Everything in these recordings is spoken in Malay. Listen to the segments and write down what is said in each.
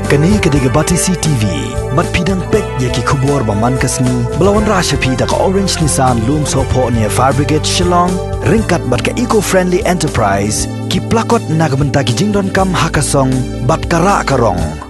Kani kediga Batisi TV, mat pidang pek yaki kubur baman kasni, belawan rasha pida ka Orange Nissan Loom Sopo near Fire Brigade Shillong, ringkat bat ka eco-friendly enterprise, ki plakot nagbenta ki jingdon kam hakasong, bat kara karong.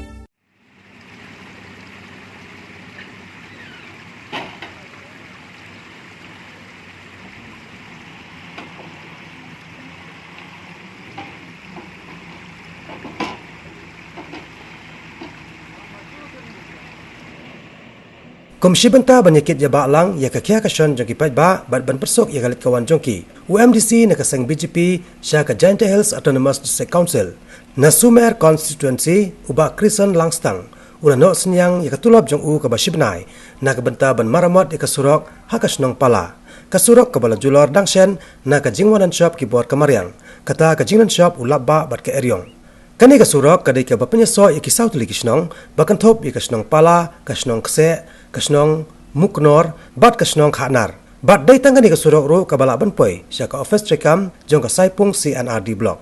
Komisi Benta Banyakit ya Baklang ya kakia kasion jongki pajba bat ban persok ya galit kawan jongki. UMDC na kasang BGP sya ka Giant Hills Autonomous District Council. Na Sumer Constituency uba Krisen Langstang. Una no senyang ya katulab jong u ka basibnai. Na ka benta ban maramot ya kasurok hakasnong pala. Kasurok ka bala julor dangshen na ka jingwanan shop ki bor kamariang. Kata ka jingnan shop ulabba bat ka eryong. Kani kasurok kadai ka bapenyaso ya ki sautli kisnong bakantop ya kasnong pala kasnong kse kasnong muknor bat kasnong khanar bat dai tangani kasurok ro kabala banpoi sya ka office trekam jong ka saipung CNRD block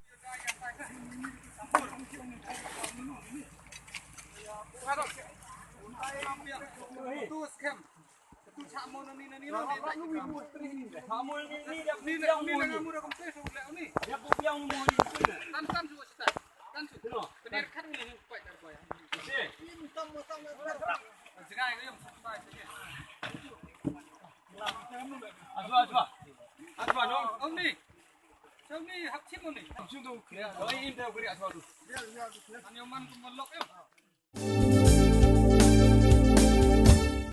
ông đi học chim luôn đi học chim đâu kìa rồi im theo cái điện thoại anh em ăn con lộc ấy